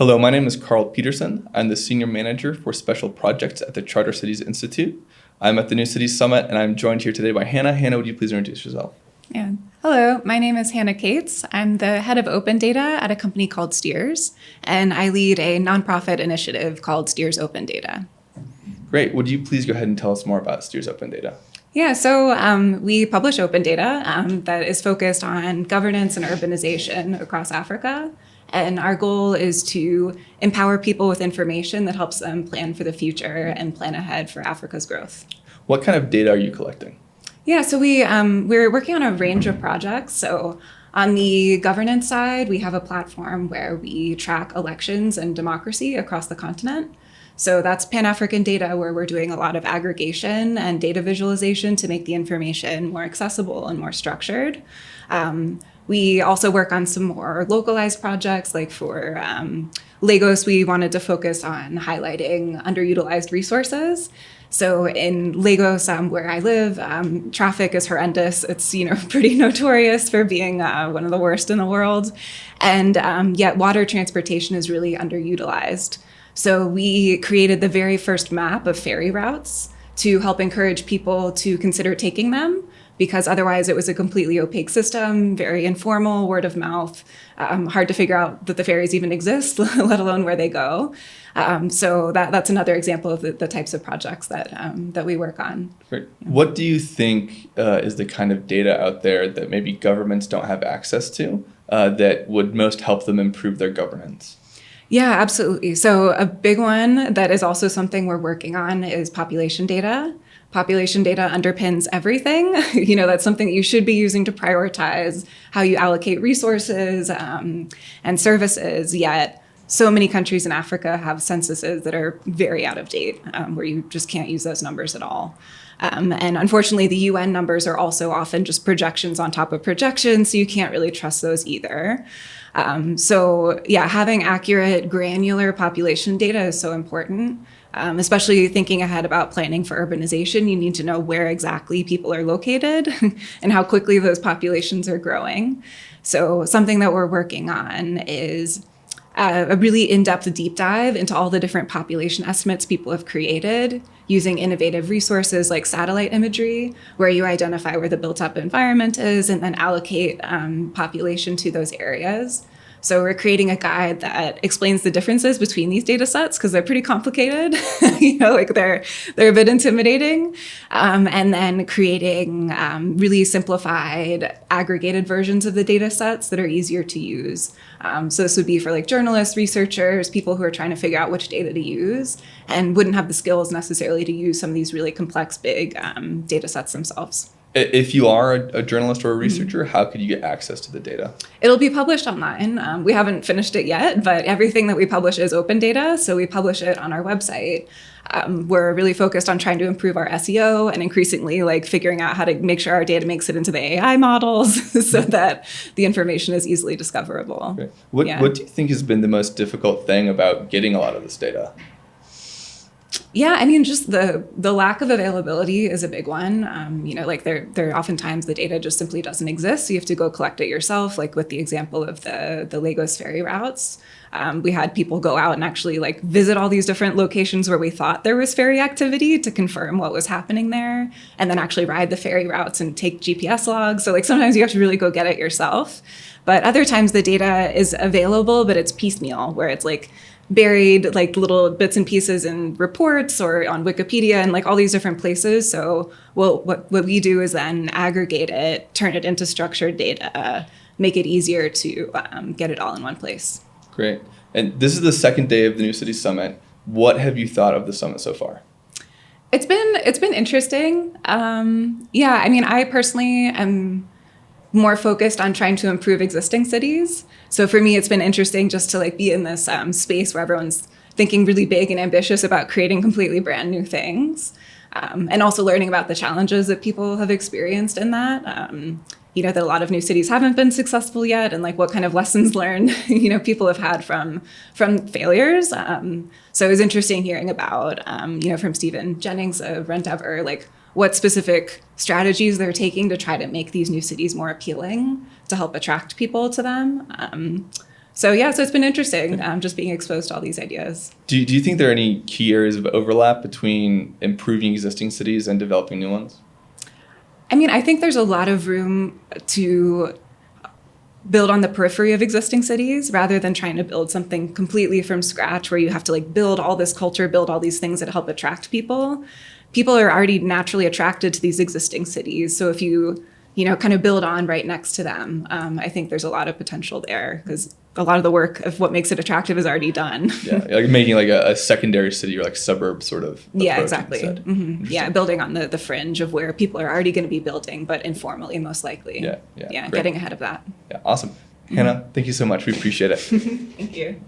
Hello, my name is Carl Peterson. I'm the Senior Manager for Special Projects at the Charter Cities Institute. I'm at the New Cities Summit, and I'm joined here today by Hannah. Hannah, would you please introduce yourself? Yeah. Hello, my name is Hannah Cates. I'm the head of open data at a company called Stears, and I lead a nonprofit initiative called Stears Open Data. Great. Would you please go ahead and tell us more about Steers Open Data? Yeah, so we publish open data that is focused on governance and urbanization across Africa. And our goal is to empower people with information that helps them plan for the future and plan ahead for Africa's growth. What kind of data are you collecting? Yeah, so we're working on a range of projects. So on the governance side, we have a platform where we track elections and democracy across the continent. So that's Pan-African data, where we're doing a lot of aggregation and data visualization to make the information more accessible and more structured. We also work on some more localized projects, like for Lagos, we wanted to focus on highlighting underutilized resources. So in Lagos, where I live, traffic is horrendous. It's pretty notorious for being one of the worst in the world, and yet water transportation is really underutilized. So we created the very first map of ferry routes to help encourage people to consider taking them, because otherwise it was a completely opaque system, very informal, word of mouth, hard to figure out that the ferries even exist, let alone where they go. So that's another example of the types of projects that we work on. Great. What do you think is the kind of data out there that maybe governments don't have access to that would most help them improve their governance? Yeah, absolutely. So a big one that is also something we're working on is population data. Population data underpins everything. That's something that you should be using to prioritize how you allocate resources and services, yet so many countries in Africa have censuses that are very out of date, where you just can't use those numbers at all. And unfortunately, the UN numbers are also often just projections on top of projections, so you can't really trust those either. Having accurate, granular population data is so important, especially thinking ahead about planning for urbanization. You need to know where exactly people are located and how quickly those populations are growing. So something that we're working on is a really in-depth deep dive into all the different population estimates people have created using innovative resources like satellite imagery, where you identify where the built-up environment is and then allocate population to those areas. So we're creating a guide that explains the differences between these data sets, because they're pretty complicated, they're a bit intimidating, and then creating really simplified, aggregated versions of the data sets that are easier to use. So this would be for journalists, researchers, people who are trying to figure out which data to use and wouldn't have the skills necessarily to use some of these really complex, big data sets themselves. If you are a journalist or a researcher, how could you get access to the data? It'll be published online. We haven't finished it yet, but everything that we publish is open data, so we publish it on our website. We're really focused on trying to improve our SEO and increasingly figuring out how to make sure our data makes it into the AI models so that the information is easily discoverable. Okay. What do you think has been the most difficult thing about getting a lot of this data? Yeah, just the lack of availability is a big one. There oftentimes the data just simply doesn't exist, so you have to go collect it yourself. Like with the example of the Lagos ferry routes, we had people go out and actually visit all these different locations where we thought there was ferry activity to confirm what was happening there, and then actually ride the ferry routes and take GPS logs. So sometimes you have to really go get it yourself. But other times the data is available, but it's piecemeal, where it's buried little bits and pieces in reports or on Wikipedia and all these different places. So what we do is then aggregate it, turn it into structured data, make it easier to get it all in one place. Great. And this is the second day of the New Cities Summit. What have you thought of the summit so far? It's been interesting. I personally am more focused on trying to improve existing cities. So for me, it's been interesting just to be in this space where everyone's thinking really big and ambitious about creating completely brand new things, and also learning about the challenges that people have experienced in that. That a lot of new cities haven't been successful yet, and what kind of lessons learned people have had from failures. So it was interesting hearing about from Stephen Jennings of Rendever, what specific strategies they're taking to try to make these new cities more appealing to help attract people to them. So yeah, so it's been interesting just being exposed to all these ideas. Do you think there are any key areas of overlap between improving existing cities and developing new ones? I mean, I think there's a lot of room to build on the periphery of existing cities rather than trying to build something completely from scratch where you have to like build all this culture, build all these things that help attract people. People are already naturally attracted to these existing cities. So if you kind of build on right next to them, I think there's a lot of potential there because a lot of the work of what makes it attractive is already done. Yeah, like making like a secondary city or like suburb sort of. Yeah, exactly. Yeah, building on the fringe of where people are already going to be building, but informally, most likely. Yeah, Yeah, great. getting ahead of that. Yeah, awesome. Hannah, thank you so much. We appreciate it. Thank you.